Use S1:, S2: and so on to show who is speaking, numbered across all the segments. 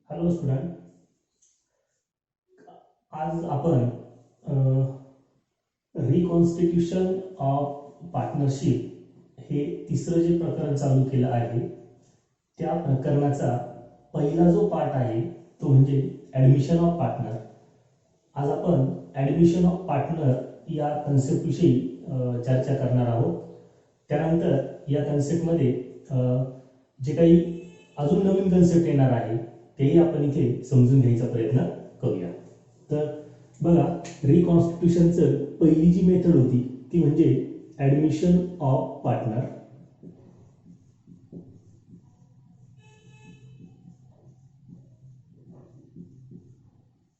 S1: Hello student, आज आपण reconstitution of partnership हे तिसरं जे प्रकरण चालू केलं आहे त्या प्रकरणाचा पहिला जो पार्ट आहे तो म्हणजे ॲडमिशन ऑफ पार्टनर. आज आपण ॲडमिशन ऑफ पार्टनर या कन्सेप्टविषयी चर्चा करणार आहोत. त्यानंतर या कन्सेप्टमध्ये जे काही अजून नवीन कन्सेप्ट येणार आहे तेही आपण इथे समजून घ्यायचा प्रयत्न करूया. तर बघा, रिकॉन्स्टिट्यूशनचं पहिली जी मेथड होती ती म्हणजे admission of partner.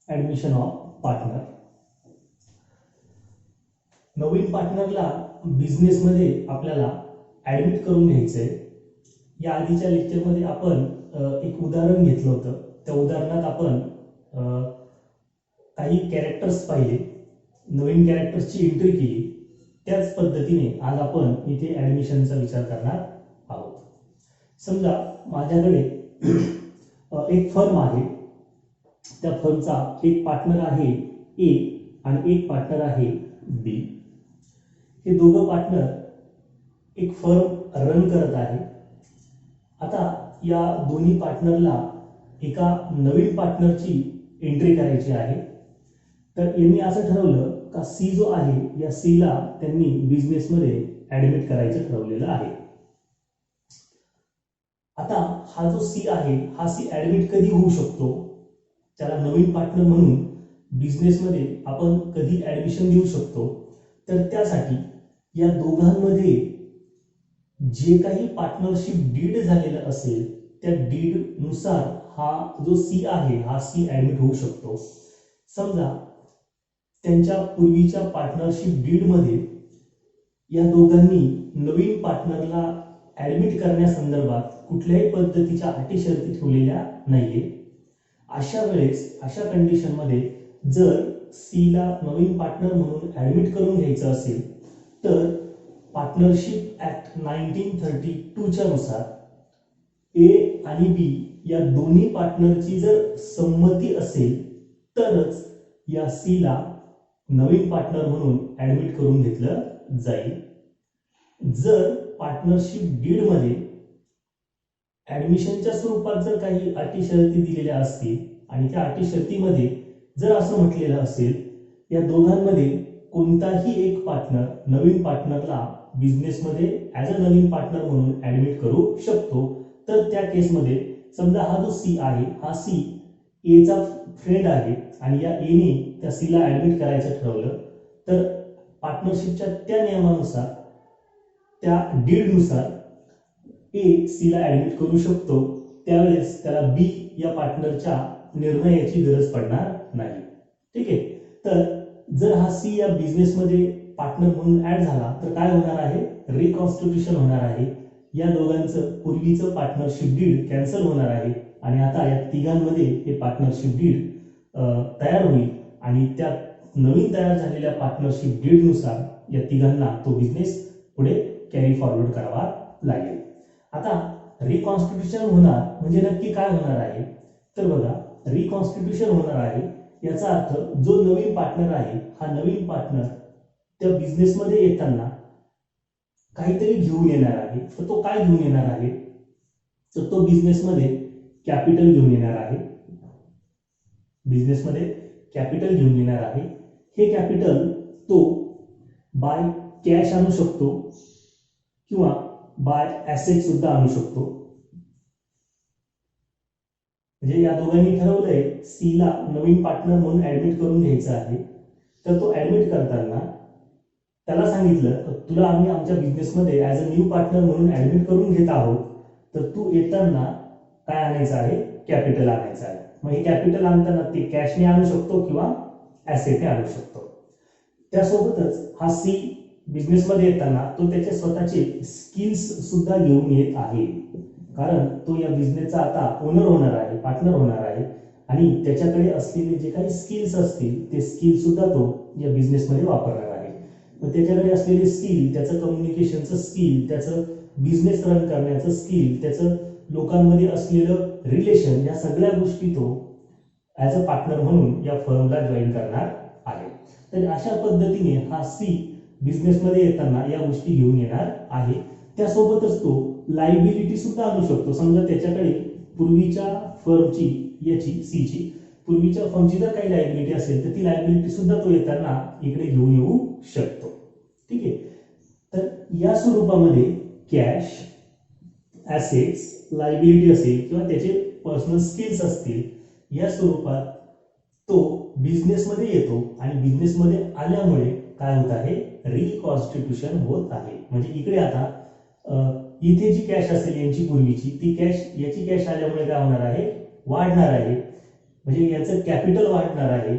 S1: Admission of partner. नवीन पार्टनरला बिझनेसमध्ये आपल्याला ॲडमिट करून घ्यायचं आहे. या आधीच्या लेक्चरमध्ये आपण एक उदाहरण घेतलं होतं. त्या उदाहरणात आपण काही कॅरेक्टर्स पाहिले, नवीन कॅरेक्टर्सची एंट्री केली. त्याच पद्धतीने आज आपण इथे ॲडमिशनचा विचार करणार आहोत. समजा माझ्याकडे एक फर्म आहे. त्या फर्मचा एक पार्टनर आहे ए आणि एक पार्टनर आहे बी. हे दोघं पार्टनर एक फर्म रन करत आहे. आता या दोन्ही पार्टनरला एका नवीन पार्टनरची एंट्री करायची आहे. तर यांनी असं ठरवलं का सी जो आहे या सीला त्यांनी बिझनेसमध्ये ॲडमिट करायचं ठरवलेलं आहे. आता हा जो सी आहे हा सी ॲडमिट कधी होऊ शकतो, त्याला नवीन पार्टनर म्हणून बिझनेसमध्ये आपण कधी ॲडमिशन देऊ शकतो, तर त्यासाठी या दोघांमध्ये जे काही पार्टनरशिप डीड झालेलं असेल त्या डीडनुसार हा जो सी आहे हा सी ॲडमिट होऊ शकतो. समजा त्यांच्या पूर्वीच्या पार्टनरशिप डीडमध्ये या दोघांनी नवीन पार्टनरला ॲडमिट करण्यासंदर्भात कुठल्याही पद्धतीच्या अटी शर्ती ठेवलेल्या नाहीये. अशा वेळेस अशा कंडिशनमध्ये जर सीला नवीन पार्टनर म्हणून ॲडमिट करून घ्यायचं असेल तर पार्टनरशिप ॲक्ट 1932च्या नुसार ए आणि बी या दोन्ही पार्टनरची जर संमती असेल तरच या सीला नवीन पार्टनर म्हणून ॲडमिट करून घेतलं जाईल. जर पार्टनरशिप डीडमध्ये ॲडमिशनच्या स्वरूपात जर काही अटी शर्ती दिलेल्या असतील आणि त्या अटी शर्तीमध्ये जर असं म्हटलेलं असेल या दोघांमध्ये कोणताही एक पार्टनर नवीन पार्टनरला बिझनेसमध्ये ॲज अ नवीन पार्टनर म्हणून ॲडमिट करू शकतो, तर त्या केसमध्ये समजा हा जो सी आहे हा सी एचा फ्रेंड आहे आणि या एने त्या सीला ॲडमिट करायचं ठरवलं तर पार्टनरशिपच्या त्या नियमानुसार त्या डीडनुसार ए सीला ॲडमिट करू शकतो. त्यावेळेस त्याला बी या पार्टनरच्या निर्णयाची गरज पडणार नाही. ठीक आहे. तर जर हा सी या बिझनेसमध्ये पार्टनर म्हणून ॲड झाला तर काय होणार आहे, रिकॉन्स्टिट्यूशन होणार आहे. या दोघांचं पूर्वीचं पार्टनरशिप डीड कॅन्सल होणार आहे आणि आता या तिघांमध्ये हे पार्टनरशिप डीड तयार होईल आणि त्या नवीन तयार झालेल्या पार्टनरशिप डीडनुसार या तिघांना तो बिझनेस पुढे कॅरी फॉरवर्ड करावा लागेल. आता रिकॉन्स्टिट्यूशन होणार म्हणजे नक्की काय होणार आहे, तर बघा, रिकॉन्स्टिट्यूशन होणार आहे याचा अर्थ जो नवीन पार्टनर आहे हा नवीन पार्टनर त्या बिझनेसमध्ये येताना काहीतरी घेऊन येणार आहे. तर तो काय घेऊन येणार आहे, तर तो बिझनेसमध्ये कॅपिटल घेऊन येणार आहे. बिझनेसमध्ये कॅपिटल घेऊन येणार आहे. हे कॅपिटल तो बाय कॅश आणू शकतो किंवा बाय ॲसेट सुद्धा आणू शकतो. म्हणजे या दोघांनी ठरवलंय सीला नवीन पार्टनर म्हणून ॲडमिट करून घ्यायचं आहे. तर तो ॲडमिट करताना त्याला सांगितलं तुला आम्ही आमच्या बिझनेसमध्ये ॲज अ न्यू पार्टनर म्हणून ॲडमिट करून घेत आहोत, तर तू येताना काय आणायचं आहे, कॅपिटल आणायचं आहे. मग हे कॅपिटल आणताना ते कॅशने आणू शकतो किंवा ॲसेटने आणू शकतो. त्यासोबतच हा सी बिझनेसमध्ये येताना तो त्याचे स्वतःचे स्किल्स सुद्धा घेऊन येत आहे, कारण तो या बिझनेसचा आता ओनर होणार आहे, पार्टनर होणार आहे आणि त्याच्याकडे असलेले जे काही स्किल्स असतील ते स्किल सुद्धा तो या बिझनेसमध्ये वापरणार आहे. मग त्याच्याकडे असलेले स्किल, त्याचं कम्युनिकेशनचं स्किल, त्याचं बिझनेस रन करण्याचं स्किल, त्याचं लोकांमध्ये असलेलं रिलेशन, या सगळ्या गोष्टी तो ॲज अ पार्टनर म्हणून या फर्मला जॉईन करणार आहे. तर अशा पद्धतीने हा सी बिझनेसमध्ये येताना या गोष्टी घेऊन येणार आहे. त्यासोबतच तो लायबिलिटी सुद्धा आणू शकतो. समजा त्याच्याकडे पूर्वीच्या फर्मची, याची सीची पूर्वीच्या फर्मची जर काही लायबिलिटी असेल तर ती लायबिलिटी सुद्धा तो येताना इकडे घेऊन येऊ शकतो. ठीक आहे. तर या स्वरूपामध्ये कॅश, ॲसेट्स, लायबिलिटी असेल किंवा त्याचे पर्सनल स्किल्स असतील, या स्वरूपात तो बिझनेसमध्ये येतो आणि बिझनेसमध्ये आल्यामुळे काय होत आहे, रिकॉन्स्टिट्यूशन होत आहे. म्हणजे इकडे आता इथे जी कॅश असेल यांची पूर्वीची, ती कॅश याची कॅश आल्यामुळे काय होणार आहे, वाढणार आहे. म्हणजे याचं कॅपिटल वाढणार आहे,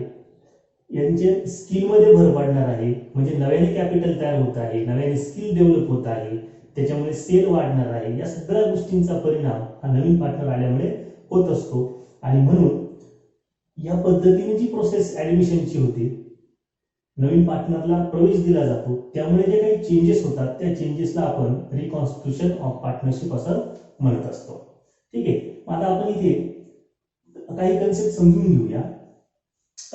S1: यांचे स्किलमध्ये भर पडणार आहे. म्हणजे नव्याने कॅपिटल तयार होत आहे, नव्याने स्किल डेव्हलप होत आहे, त्याच्यामुळे सेल वाढणार आहे. या सगळ्या गोष्टींचा परिणाम हा नवीन पार्टनर आल्यामुळे होत असतो. आणि म्हणून या पद्धतीने जी प्रोसेस ऍडमिशनची होते, नवीन पार्टनरला प्रवेश दिला जातो, त्यामुळे जे काही चेंजेस होतात त्या चेंजेसला आपण रिकॉन्स्टिट्यूशन ऑफ पार्टनरशिप असं म्हणत असतो. ठीक आहे. आता आपण इथे काही कन्सेप्ट समजून घेऊया.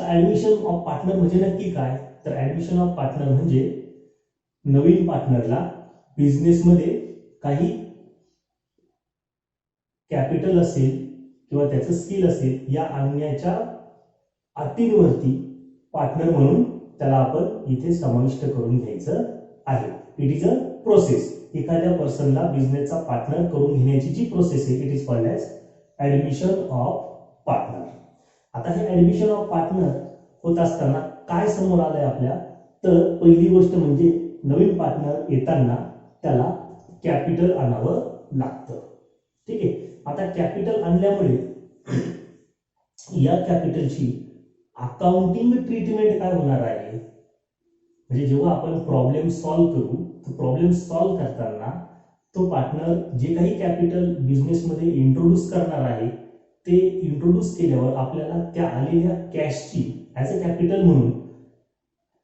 S1: ऍडमिशन ऑफ पार्टनर म्हणजे नक्की काय, तर ऍडमिशन ऑफ पार्टनर म्हणजे नवीन पार्टनरला बिझनेसमध्ये काही कॅपिटल असेल किंवा त्याचं स्किल असेल, या आणण्याच्या अटींवरती पार्टनर म्हणून त्याला आपण इथे समाविष्ट करून घ्यायचं आहे. It is a process. एखाद्या पर्सनला बिझनेसचा पार्टनर करून घेण्याची जी प्रोसेस आहे, it is called as admission of partner. आता हे ऍडमिशन ऑफ पार्टनर होत असताना काय समोर आलंय आपल्या, तर पहिली गोष्ट म्हणजे नवीन पार्टनर येताना त्याला कॅपिटल आणावं लागतं. ठीक आहे. आता कॅपिटल आणल्यामुळे या कॅपिटलची अकाउंटिंग ट्रीटमेंट काय होणार आहे, म्हणजे जेव्हा आपण प्रॉब्लेम सॉल्व्ह करू, तर प्रॉब्लेम सॉल्व्ह करताना तो पार्टनर जे काही कॅपिटल बिझनेसमध्ये इंट्रोड्यूस करणार आहे, ते इंट्रोड्यूस केल्यावर आपल्याला त्या आलेल्या कॅशची ॲज अ कॅपिटल म्हणून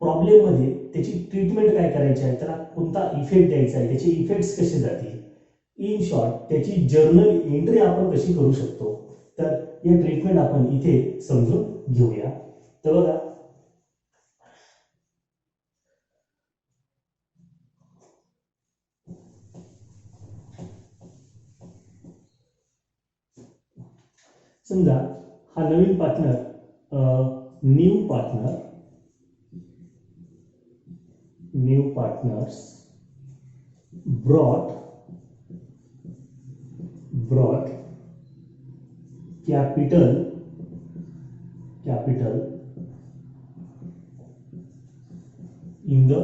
S1: प्रॉब्लेममध्ये त्याची ट्रीटमेंट काय करायची आहे, त्याला कोणता इफेक्ट द्यायचा आहे, त्याचे इफेक्ट्स कसे जातील, इन शॉर्ट त्याची जर्नल एंट्री आपण कशी करू शकतो, तर या ट्रीटमेंट आपण इथे समजून घेऊया. तर बघा, समजा हा नवीन partner, new partners brought capital in the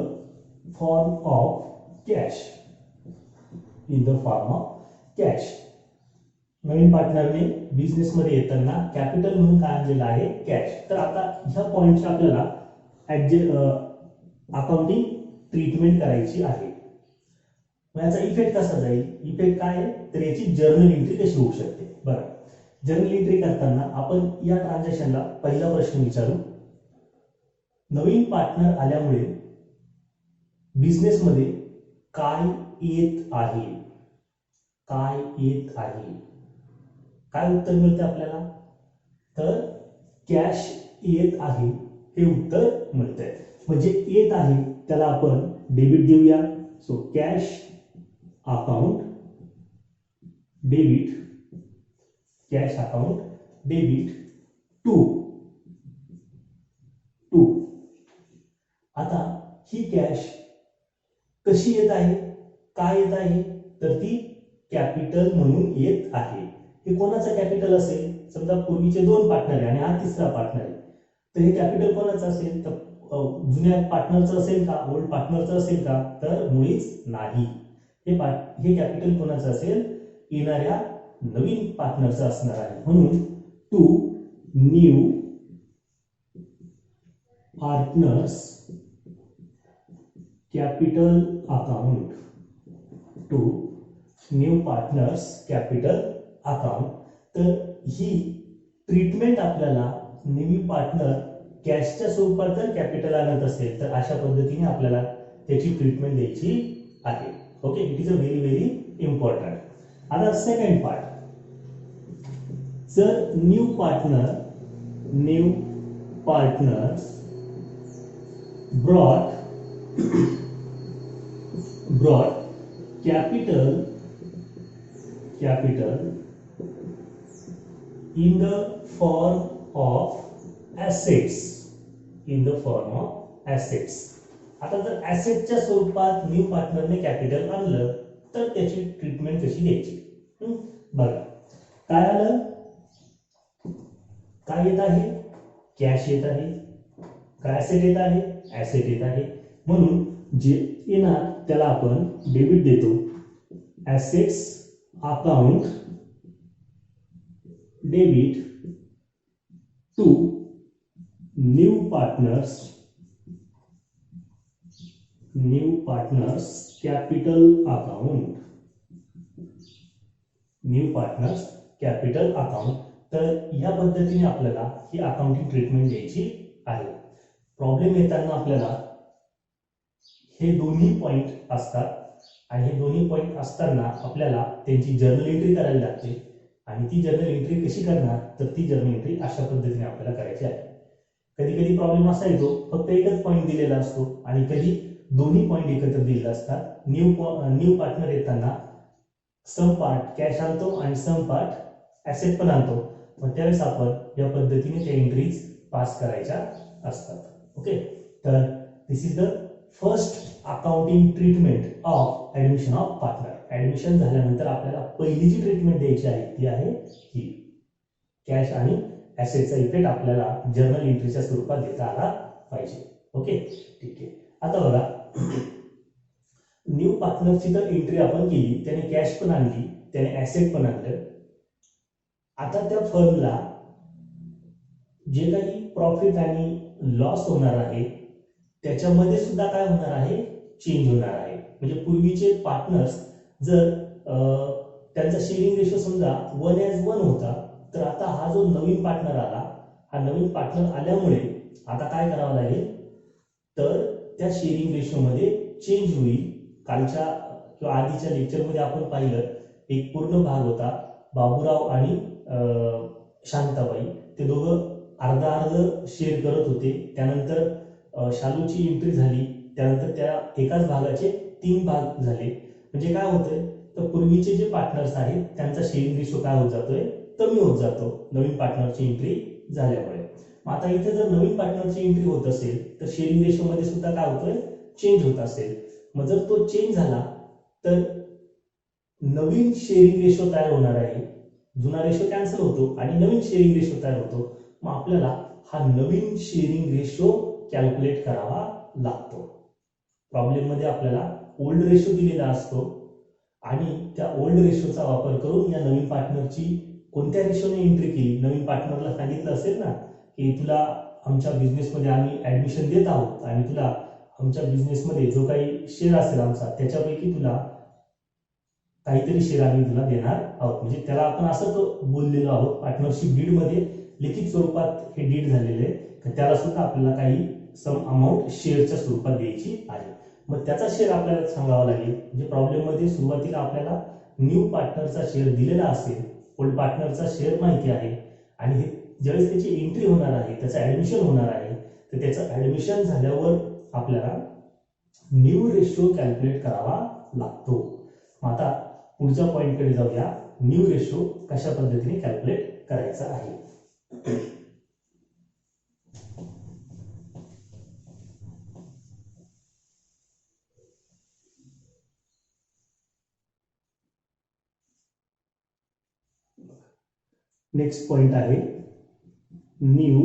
S1: form of cash. नवीन पार्टनरने बिझनेसमध्ये येताना कॅपिटल म्हणून काय आणलेलं आहे, कॅश. तर आता ह्या पॉइंटची आपल्याला अकाउंटिंग ट्रीटमेंट करायची आहे. याचा इफेक्ट कसा जाईल, इफेक्ट काय आहे, तर याची जर्नल एंट्री कशी होऊ शकते. बरं, जर्नल एंट्री करताना आपण या ट्रान्झॅक्शनला पहिला प्रश्न विचारू, नवीन पार्टनर आल्यामुळे बिझनेसमध्ये काय येत आहे, काय उत्तर मिळते आपल्याला, तर कॅश येत आहे हे उत्तर मिळतंय. म्हणजे येत आहे त्याला आपण डेबिट देऊया. So cash account debit, to. आता ही कॅश कशी येत आहे, काय येत आहे, तर ती कॅपिटल म्हणून येत आहे. हे कोणाचं कॅपिटल असेल, समजा पूर्वीचे 2 पार्टनर आहे आणि हा तिसरा पार्टनर आहे, तर हे कॅपिटल कोणाचं असेल, तर जुन्या पार्टनरचं असेल का, ओल्ड पार्टनरचं असेल का, तर मुळीच नाही. हे कॅपिटल कोणाचं असेल, येणाऱ्या नवीन पार्टनरचं असणार आहे. म्हणून to new partners capital account, तर ही ट्रीटमेंट आपल्याला नवीन पार्टनर कॅशच्या स्वरूपात जर कॅपिटल आणत असेल तर अशा पद्धतीने आपल्याला त्याची ट्रीटमेंट द्यायची आहे. Okay, it is a very important. आता सेकंड पार्ट, जर new partner brought capital in the form of assets आता जर ऍसेटच्या स्वरूपात न्यू पार्टनरने कॅपिटल आणलं तर त्याची ट्रीटमेंट कशी द्यायची बघा काय आलं काय येत आहे कॅश येत आहे काय ऍसेट येत आहे ऍसेट येत आहे म्हणून जे येणार त्याला आपण डेबिट देतो assets account debit to new partners capital account तर या पद्धतीने आपल्याला ही अकाउंटिंग ट्रीटमेंट द्यायची आहे प्रॉब्लेम येताना आपल्याला हे दोन्ही पॉइंट असतात आणि हे दोन्ही पॉइंट असताना आपल्याला त्यांची जर्नल एंट्री करायला लागते आणि ती जर्नल एंट्री कशी करणार तर ती जर्नल एंट्री अशा पद्धतीने आपल्याला करायची आहे कधी कधी प्रॉब्लेम असा येतो फक्त एकच पॉइंट दिलेला असतो आणि कधी दोन्ही पॉइंट एकत्र दिलेले असतात न्यू पार्टनर येताना सम पार्ट कॅश आणतो आणि सम पार्ट ऍसेट पण आणतो मग त्यावेळेस आपण या पद्धतीने त्या एंट्रीज पास करायच्या असतात ओके तर this is the first accounting treatment of admission of partner admission झाल्यानंतर आपल्याला पहिली जी ट्रीटमेंट द्यायची आहे ती आहे ही कॅश आणि ऍसेटचा इफेक्ट आपल्याला जर्नल एंट्रीच्या स्वरूपात देता आला पाहिजे ओके ठीक आहे आता बघा न्यू पार्टनरची तर एंट्री आपण केली त्याने कॅश पण आणली त्याने ऍसेट पण आणलं आता त्या फर्मला जे काही प्रॉफिट आणि लॉस होणार आहे त्याच्यामध्ये सुद्धा काय होणार आहे चेंज होणार आहे म्हणजे पूर्वीचे पार्टनर्स जर त्यांचा शेअरिंग रेशो समजा 1:1 होता तर आता हा जो नवीन पार्टनर आला हा नवीन पार्टनर आल्यामुळे आता काय करावं लागेल तर त्या शेअरिंग रेशो मध्ये चेंज होईल कालच्या किंवा आधीच्या लेक्चरमध्ये आपण पाहिलं एक पूर्ण भाग होता बाबूराव आणि शांताबाई ते दोघं अर्ध शेअर करत होते त्यानंतर शालूची एंट्री झाली त्यानंतर त्या एकाच भागाचे 3 भाग झाले म्हणजे काय होतंय तर पूर्वीचे जे पार्टनर्स आहेत त्यांचा शेअरिंग रेशो काय होत जातोय कमी होत जातो नवीन पार्टनरची एंट्री झाल्यामुळे मग आता इथे जर नवीन पार्टनरची एंट्री होत असेल तर शेअरिंग रेशो मध्ये सुद्धा काय होतोय चेंज होत असेल मग जर तो चेंज झाला तर नवीन शेअरिंग रेशो तयार होणार आहे जुना रेशो कॅन्सल होतो आणि नवीन शेअरिंग रेशो तयार होतो मग आपल्याला हा नवीन शेअरिंग रेशो कॅल्क्युलेट करावा लागतो प्रॉब्लेम मध्ये आपल्याला ओल्ड रेशो दिलेला असतो आणि त्या ओल्ड रेशोचा वापर करून या नवीन पार्टनरची कोणत्या रेशोने एंट्री केली नवीन पार्टनरला सांगितलं असेल ना की तुला आमच्या बिझनेसमध्ये आम्ही ऍडमिशन देत आहोत आणि तुला आमच्या बिझनेसमध्ये जो काही शेअर असेल आमचा त्याच्यापैकी तुला काहीतरी शेअर आम्ही तुला देणार आहोत म्हणजे त्याला आपण असं बोललेलो आहोत पार्टनरशिप डीड मध्ये लिखित स्वरूपात हे डीड झालेले आहे त्याला सुद्धा आपल्याला काही सम अमाऊंट शेअरच्या स्वरूपात द्यायची आहे मग त्याचा शेअर आपल्याला सांगावा लागेल म्हणजे प्रॉब्लेम मध्ये सुरुवातीला आपल्याला न्यू पार्टनरचा शेअर दिलेला असेल ओल्ड पार्टनरचा शेअर माहिती आहे आणि ज्यावेळेस त्याची एंट्री होणार आहे त्याचं ऍडमिशन होणार आहे तर त्याचं ऍडमिशन झाल्यावर आपल्याला न्यू रेशो कॅल्क्युलेट करावा लागतो मग आता पुढच्या पॉइंट कडे जाऊया न्यू रेशो कशा पद्धतीने कॅल्क्युलेट करायचा आहे नेक्स्ट पॉइंट आहे new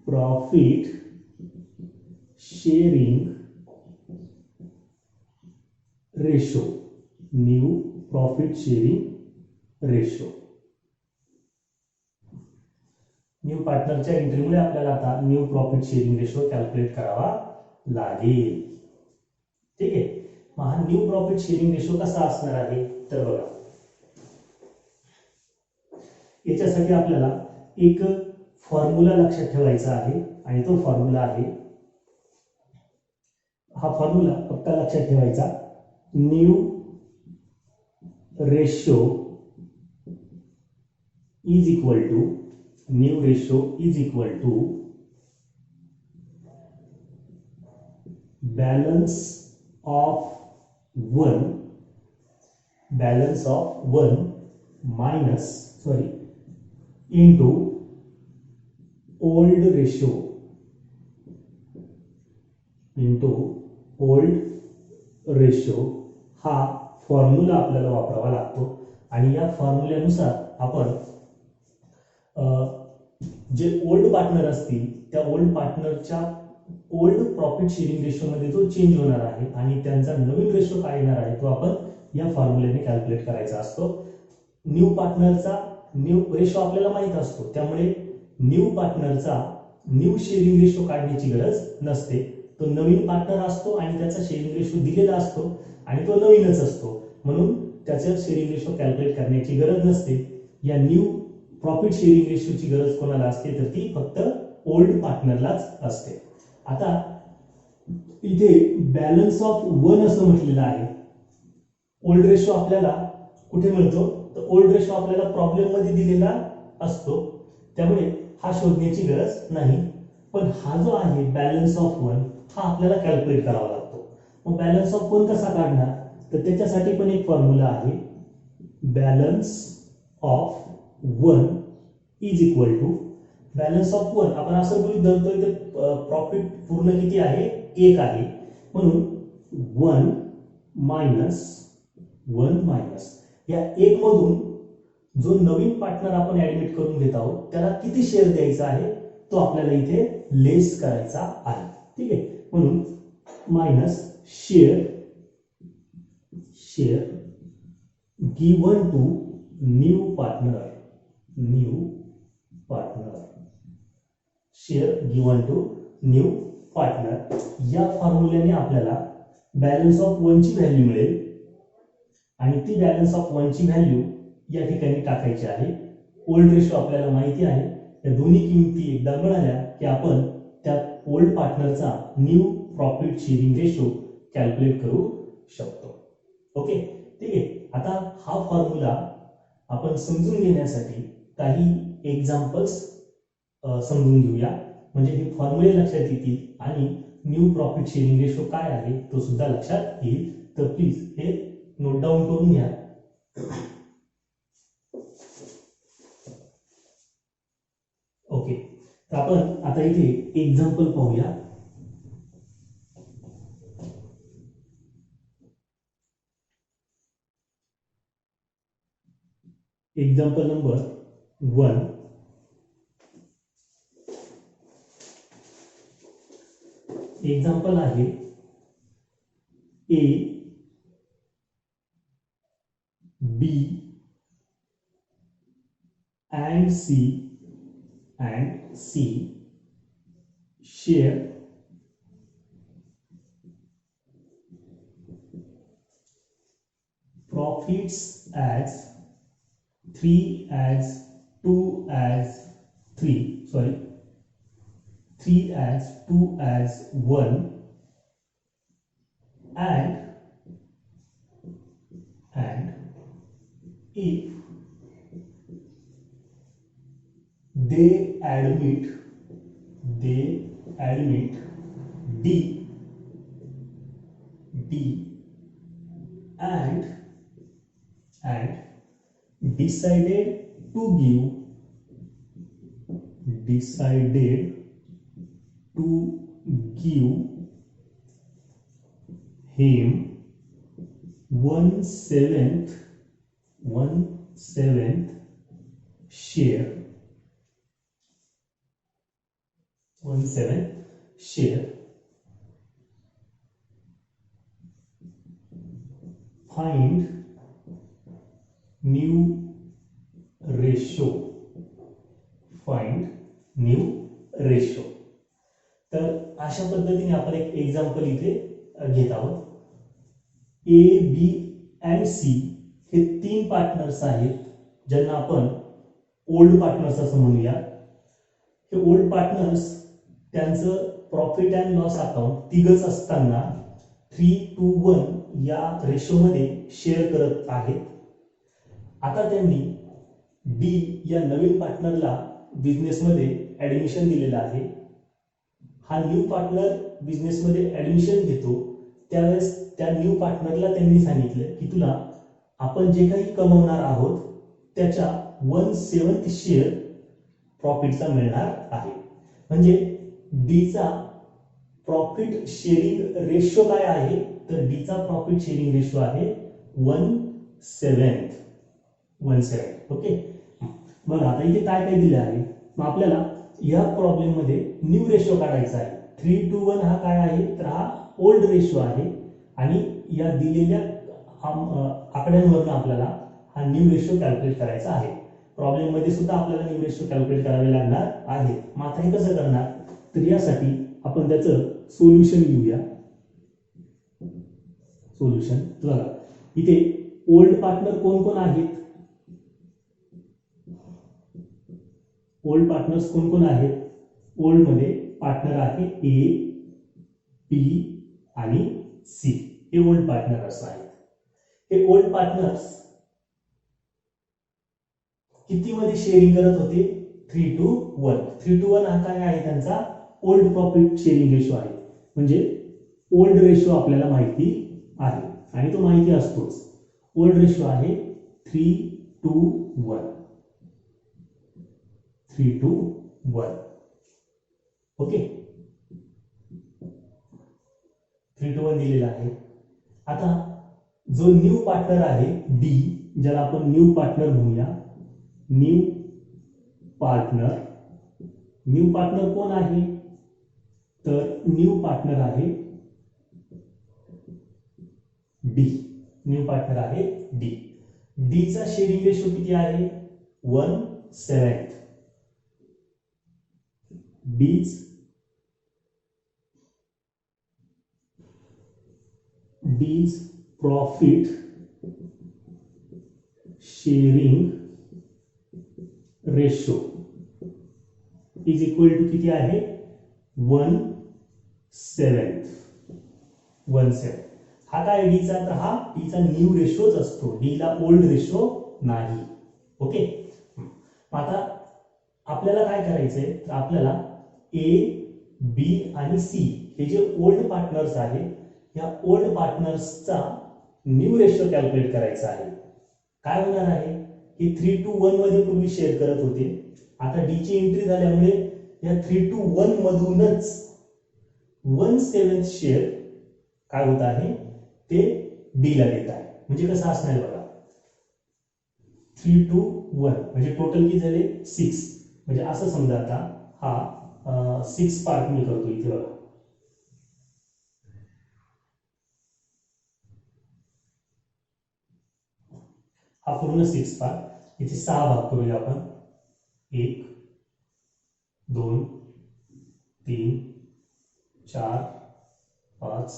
S1: profit sharing ratio new profit sharing ratio new पार्टनरच्या एंट्रीमुळे आपल्याला आता new profit sharing ratio calculate करावा लागेल ठीक आहे मग हा न्यू प्रॉफिट शेअरिंग रेशो कसा असणार आहे तर बघा याच्यासाठी आपल्याला एक फॉर्म्युला लक्षात ठेवायचा आहे आणि तो फॉर्म्युला आहे हा फॉर्म्युला फक्त लक्षात ठेवायचा new ratio is equal to new ratio is equal to balance of 1 minus into old ratio हा फॉर्म्युला आपल्याला वापरावा लागतो आणि या फॉर्म्युल्यानुसार आपण जे ओल्ड पार्टनर असतील त्या ओल्ड पार्टनरच्या ओल्ड प्रॉफिट शेअरिंग रेशो मध्ये जो चेंज होणार आहे आणि त्यांचा नवीन रेशो काय येणार आहे तो आपण या फॉर्म्युल्याने कॅल्क्युलेट करायचा असतो. न्यू पार्टनरचा न्यू रेशो आपल्याला माहित असतो, त्यामुळे न्यू पार्टनरचा न्यू शेअरिंग रेशो काढण्याची गरज नसते. तो नवीन पार्टनर असतो आणि त्याचा शेअरिंग रेशो दिलेला असतो आणि तो नवीनच असतो, म्हणून त्याचा शेअरिंग रेशो कॅल्क्युलेट करण्याची गरज नसते. या न्यू प्रॉफिट शेअरिंग रेशोची गरज कोणाला असते तर ती फक्त ओल्ड पार्टनरलाच असते. आता इथे बॅलन्स ऑफ 1 असं म्हटलेलं आहे. ओल्ड रेशो आपल्याला कुठे मिळतो तर ओल्ड रेशो आपल्याला प्रॉब्लेम मध्ये दिलेला असतो, त्यामुळे हा शोधण्याची गरज नाही. पण हा जो आहे बॅलन्स ऑफ 1 हा आपल्याला कॅल्क्युलेट करावा लागतो. मग बॅलन्स ऑफ 1 कसा काढणार तर त्याच्यासाठी पण एक फॉर्म्युला आहे. Balance of 1 is equal to balance of 1 आपण असं गृहीत धरतोय तर प्रॉफिट पूर्ण किती आहे 1 आहे, म्हणून 1 मायनस या 1 मधून जो नवीन पार्टनर आपण ऍडमिट करून घेत आहोत त्याला किती शेअर द्यायचा आहे तो आपल्याला इथे लेस करायचा आहे. ठीक आहे, म्हणून minus share given to new partner share given to new partner. या फॉर्म्युल्याने आपल्याला बॅलन्स ऑफ 1 ची व्हॅल्यू मिळेल आणि ती बॅलन्स ऑफ 1 ची व्हॅल्यू या ठिकाणी टाकायची आहे. ओल्ड रेशो आपल्याला माहिती आहे, या दोन्ही किमती एकदा मिळाल्या की आपण त्या ओल्ड पार्टनरचा new profit sharing ratio calculate करू शकतो. ओके, ठीक आहे. आता हा फॉर्म्युला आपण समजून घेण्यासाठी काही एक्झाम्पल्स समजून घेऊया, म्हणजे हे फॉर्म्युले लक्षात येतील आणि न्यू प्रॉफिट शेअरिंग रेशो काय आहे तो सुद्धा लक्षात येईल. तर प्लीज हे नोट डाऊन करून घ्या. ओके, तर आपण आता इथे एक्झाम्पल पाहूया. Example number 1. एक्झाम्पल आहे A, B and C share profits as 3 as 2 as 2 as 1 and if they admit D and decided to give him 1/7 share. Find new ratio. तर अशा पद्धतीने आपण एक एक्झाम्पल इथे घेत आहोत. A, B and C हे 3 पार्टनर्स आहेत ज्यांना आपण ओल्ड पार्टनर्स असं म्हणूया. हे ओल्ड पार्टनर्स त्यांचं प्रॉफिट अँड लॉस अकाउंट तिघच असताना 3:1 या रेशोमध्ये शेअर करत आहेत. आता त्यांनी डी या नवीन पार्टनरला बिझनेसमध्ये ऍडमिशन दिलेलं आहे. हा न्यू पार्टनर बिझनेसमध्ये ऍडमिशन घेतो त्यावेळेस त्या न्यू पार्टनरला त्यांनी सांगितलं की तुला आपण जे काही कमवणार आहोत त्याच्या 1/7 शेअर प्रॉफिटचा मिळणार आहे. म्हणजे डीचा प्रॉफिट शेअरिंग रेशो काय आहे, तर डीचा प्रॉफिट शेअरिंग रेशो आहे 1/7. ओके. बघा आता इथे काय काय दिले आहे, मग आपल्याला या प्रॉब्लेम मध्ये न्यू रेशो काढायचा आहे. 3:1 हा काय आहे, तर हा ओल्ड रेशो आहे आणि या दिलेल्या आकड्यांवरून आपल्याला हा न्यू रेशो कॅल्क्युलेट करायचा आहे. प्रॉब्लेम मध्ये सुद्धा आपल्याला न्यू रेशो कॅल्क्युलेट करावे लागणार आहे. मग आता हे कसं करणार, तर यासाठी आपण त्याचं सोल्युशन लिहूया. सोल्युशन बघा इथे ओल्ड पार्टनर कोण कोण आहेत, ओल्ड पार्टनर्स कोण कोण आहेत. ओल्ड मध्ये पार्टनर आहे ए, बी आणि सी. हे ओल्ड पार्टनर्स आहेत. हे ओल्ड पार्टनर्स किती मध्ये शेअरिंग करत होते, 3:1. 3:1 हा काय आहे, त्यांचा ओल्ड प्रॉफिट शेअरिंग रेशो आहे. म्हणजे ओल्ड रेशो आपल्याला माहिती आहे आणि तो माहिती असतोच. ओल्ड रेशो आहे 3:1. 3:1. ओके. 3:1 दिलेला आहे. आता जो न्यू पार्टनर आहे डी, ज्याला आपण न्यू पार्टनर म्हणूया. न्यू पार्टनर, न्यू पार्टनर कोण आहे, तर न्यू पार्टनर आहे डी. न्यू पार्टनर आहे डी. डीचा शेअरिंग रेशो किती आहे, 1/7. D's profit sharing ratio is equal to किती आहे, 1/7. 1/7 हा काय डीचा, तर हा डीचा न्यू रेशोच असतो, डीला ओल्ड रेशो नाही. ओके. आता आपल्याला काय करायचंय, तर आपल्याला ए, बी आणि सी हे जे ओल्ड पार्टनर्स आहेत, या ओल्ड पार्टनर्सचा न्यू रेशो कॅल्क्युलेट करायचा आहे. काय होणार आहे की 3:1 मध्ये पूर्वी शेअर करत होते, आता डी ची एंट्री झाल्यामुळे या 3:1 मधूनच 1/7 शेअर काय होत आहे, ते डी ला देत आहे. म्हणजे कसं असणार बघा, 3:1 म्हणजे टोटल किती झाले, 6. म्हणजे असं समजा आता हा 6 पार्ट मी करतो इथे बघा. हा पूर्ण 6 पार्ट, इथे 6 भाग करूया आपण. 1 2 3 4 5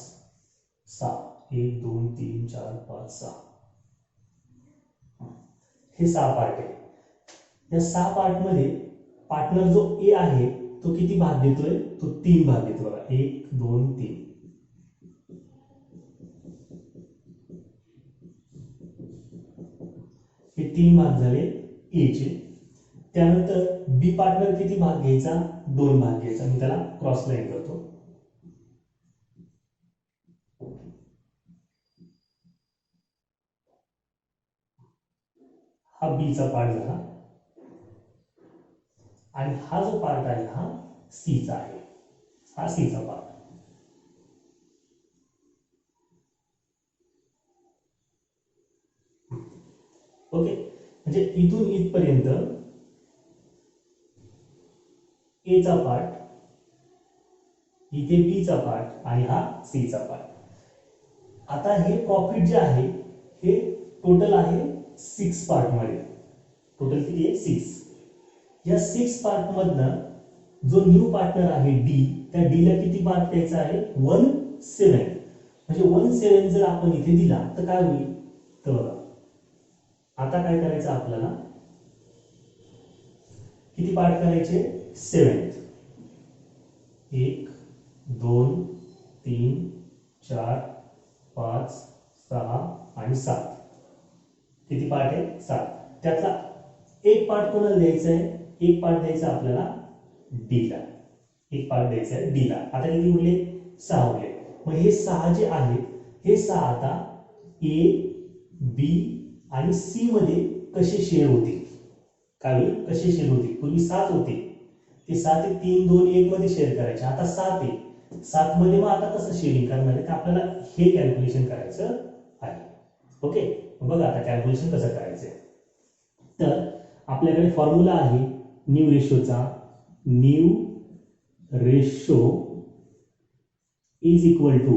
S1: 6. 1 2 3 4 5 6 हे 6 पार्ट आहे. या 6 पार्ट मध्ये पार्टनर जो ए आहे तो किती भाग देतोय, तो 3 भाग देतो बघा. 1 2 3. हे 3 भाग झाले ए चे. त्यानंतर बी पार्टनर किती भाग घ्यायचा, 2 भाग घ्यायचा. मी त्याला क्रॉस लाईन करतो. हा बी चा पार्ट झाला आणि हा जो पार्ट आहे हा सी चा आहे. हा सी चा पार्ट. ओके. म्हणजे इथून इथपर्यंत ए चा पार्ट, इथे बी चा पार्ट आणि हा सी चा पार्ट. आता हे प्रॉफिट जे आहे हे टोटल आहे 6 पार्ट मध्ये. टोटल किती आहे, 6. या 6 पार्ट मधनं जो न्यू पार्टनर आहे डी, त्या डी ला किती भाग द्यायचा आहे, 1/7. म्हणजे 1/7 जर आपण इथे दिला तर काय होईल, तर आता काय करायचं आपल्याला, किती पार्ट करायचे, 7. 1 2 3 4 5 6 आणि 7. किती पार्ट आहे, 7. त्यातला एक पार्ट कोणाला द्यायचा आहे, एक पार्ट द्यायचा आपल्याला डीला, एक पार्ट द्यायचा आहे डीला. आता किती उरले, 6 उरले. मग हे 6 जे आहेत हे 6 आता ए बी आणि सी मध्ये कसे शेअर होतील, काय होईल, कसे शेअर होतील. पूर्वी 7 होते, ते 7 3 2 1 मध्ये शेअर करायचे, आता 7 आहे. 7 मध्ये मग आता कसं शेअरिंग करणार आहे, तर आपल्याला हे कॅल्क्युलेशन करायचं आहे. ओके, बघा आता कॅल्क्युलेशन कसं करायचं. तर आपल्याकडे फॉर्म्युला आहे न्यू रेशोचा. New ratio is equal to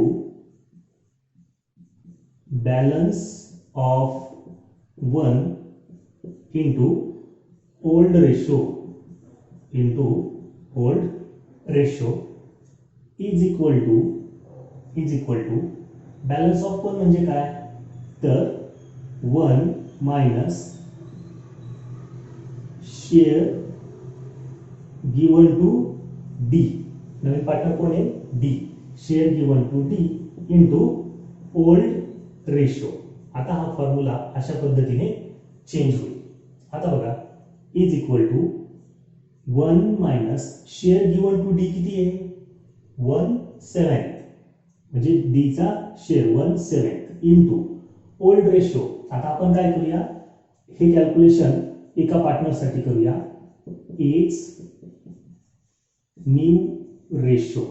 S1: balance of 1 into old ratio is equal to balance of 1 म्हणजे काय, तर 1 minus share given to D. नवीन पार्टनर कोण आहे, D. Share given to D into old ratio. आता हा फॉर्म्युला अशा पद्धतीने चेंज होईल. आता बघा, is equal to 1 minus share given to D किती आहे, 1/7 म्हणजे डीचा शेअर 1/7 इंटू ओल्ड रेशो. आता आपण काय करूया, हे कॅल्क्युलेशन एका पार्टनरसाठी करूया. इज न्यू रेशो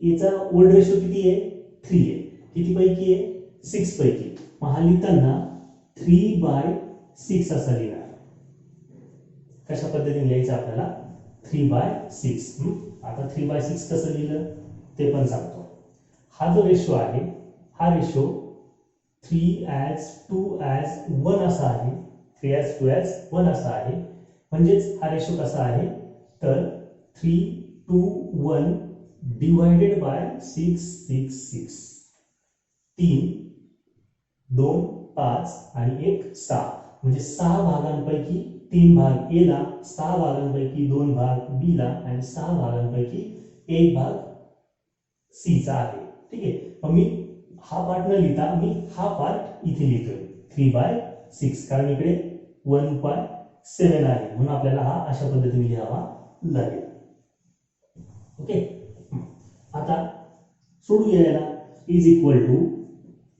S1: याचा ओल्ड रेशो किती आहे, 3 आहे. किती पैकी आहे, 6 पैकी. मग हा लिहिताना 3/6 असा लिहिणार. कशा पद्धतीने लिहायचं आपल्याला, 3/6. आता 3/6 कसं लिहिलं ते पण सांगतो. हा जो रेशो आहे हा रेशो 3:2:1 असा आहे, 3:2:1 असा आहे. म्हणजेच हा रेशो कसा आहे, तर 3:1 डिवायडेड बाय 6. 3 2 5 आणि 1 6 म्हणजे 6 भागांपैकी 3 भाग ए ला, 6 भागांपैकी 2 भाग बी ला आणि 6 भागांपैकी 1 भाग सी चा आहे. ठीक आहे, मग मी हा पार्ट न लिहिता मी हा पार्ट इथे लिहितोय 3/6, कारण इकडे 1/7 आहे म्हणून आपल्याला हा अशा पद्धतीने लिहावा लागेल. ओके, आता सोडूया याला. इज इक्वल टू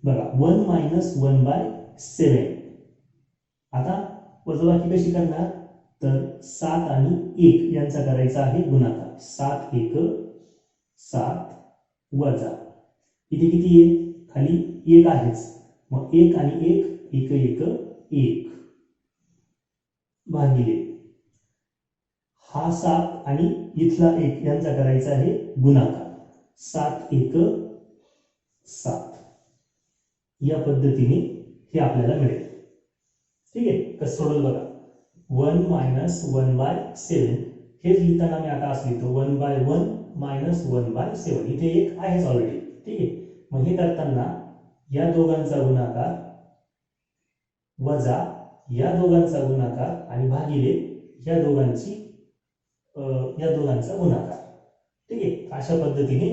S1: बघा 1 मायनस 1/7. आता वजाबाकी कशी करणार, तर 7 आणि 1 यांचा करायचा आहे गुणाकार. 7 1 7 वजा इथे किती आहे, खाली 1 आहेच, मग 1 आणि 1 1 1 1 भागिले हा 7 आणि इथला 1 यांचा करायचा आहे गुणाकार. 7 1 7 या पद्धतीने हे आपल्याला मिळेल. ठीक आहे, कसं सोडवलं बघा. 1 मायनस 1/7 हेच लिहिताना मी आता असं लिहितो 1/1 मायनस 1/7. इथे 1 आहेच ऑलरेडी. ठीक आहे, मग हे करताना या दोघांचा गुणाकार वजा या दोघांचा गुणाकार आणि भागिले या दोघांचा गुणाकार. ठीक आहे, अशा पद्धतीने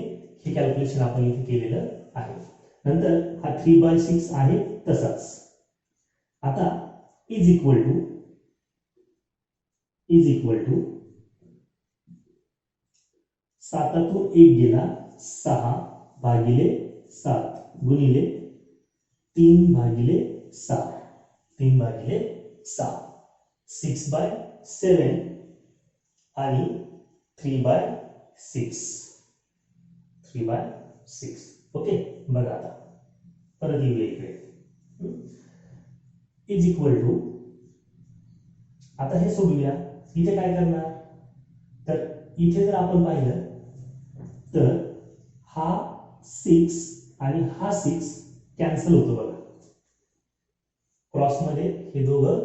S1: हे कॅल्क्युलेशन आपण इथे केलेलं आहे. नंतर हा 3/6 आहे तसाच. आता इज इक्वल टू 7तून 1 गेला 6 भागिले 7 गुणिले 3/6 6/7 आणि 3/6. ओके, बघा आता परत येऊया इकडे. इज इक्वल टू, आता हे सोडूया. इथे काय करणार, तर इथे जर आपण पाहिलं तर हा 6 आणि हा 6 कॅन्सल होतो बघा. क्रॉस मध्ये हे दोघं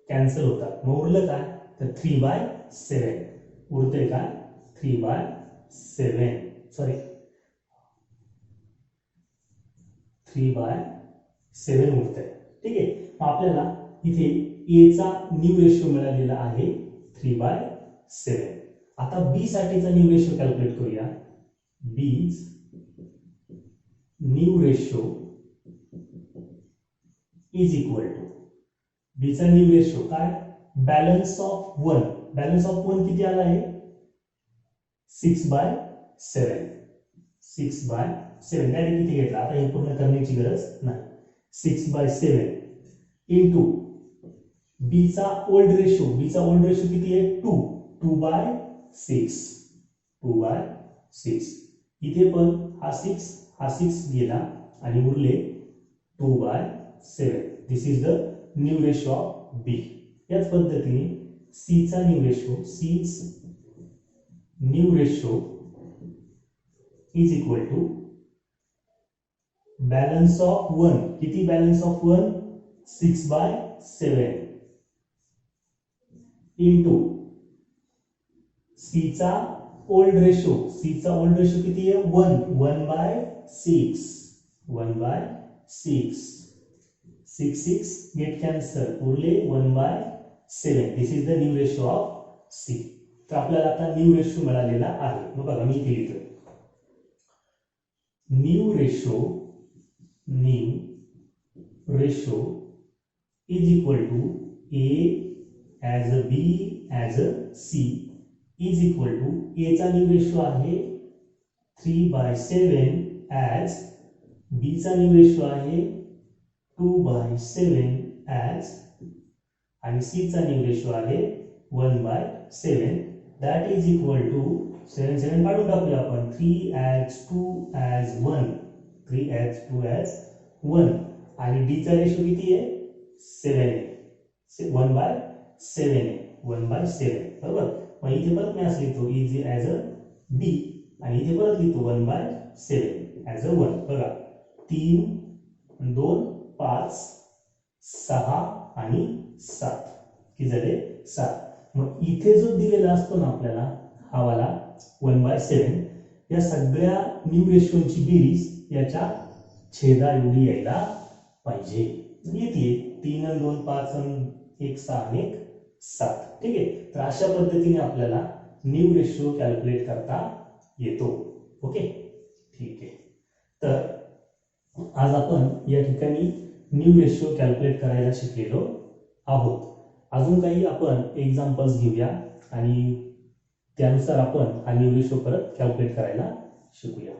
S1: कॅन्सल होतात. मग उरलं काय, तर 3/7 उरतंय काय, 3/7 सॉरी 3/7 उरतंय. ठीक आहे, मग आपल्याला इथे ए चा न्यू रेशो मिळालेला आहे 3/7. आता बी साठीचा न्यू रेशो कॅल्क्युलेट करूया. B's new ratio is equal to बीचा न्यू रेशो काय बॅलन्स ऑफ 1. बॅलन्स ऑफ 1 किती आला आहे 6/7. 6/7 डायरेक्ट किती घेतला आता हे पूर्ण करण्याची गरज नाही. 6/7 इंटू बीचा ओल्ड रेशो. बीचा ओल्ड रेशो किती आहे 2. 2/6. 2/6 इथे पण हा 6 गेला आणि उरले 2/7. This is the new ratio of B. याच पद्धतीने सी चा new ratio. C's new ratio is equal to balance of 1. किती बॅलन्स ऑफ 1 6/7 इंटू सी चा ओल्ड रेशो. सी चा ओल्ड रेशो किती आहे 1. 1/6. 1/6. 6 गेट कॅन्सल उरले 1/7. This is the new ratio of C. तर आपल्याला आता न्यू रेशो मिळालेला आहे. मग बघा मी इथे लिहितो new ratio is equal to A as a B as a C is equal to A चा न्यू रेशो आहे 3/7 ॲज बी चा न्यू रेशो आहे 2/7 ॲज आणि सी चा न्यू रेशो आहे 1/7. दॅट इज इक्वल टू 7 काढून टाकूया आपण 3 ॲज 2 ॲज 1. 3 ॲज 2 ॲज 1 आणि डी चा रेशो किती आहे 7 आहे. 1/7 आहे. 1/7 बरोबर. मग इथे परत मी असं लिहितो इज ॲज अ बी आणि इथे परत लिहितो 1/7 ॲज अ 1. बघा 3 2 5 6 आणि 7 किती झाले 7. मग इथे जो दिलेला असतो ना आपल्याला हा वाला 1/7 या सगळ्या न्यू रेशोची बेरीज याच्या छेदा एवढी यायला पाहिजे. येते 3 आणि 2 5 आणि 1 6 आणि 1 7. ठीक आहे. तर अशा पद्धतीने आपल्याला न्यू रेशो कॅल्क्युलेट करता येतो. ओके ठीक आहे. तर आज आपण या ठिकाणी न्यू रेशो कॅल्क्युलेट करायला शिकलेलो आहोत. अजून काही आपण एक्झाम्पल्स घेऊया आणि त्यानुसार आपण हा न्यू रेशो परत कॅल्क्युलेट करायला शिकूया.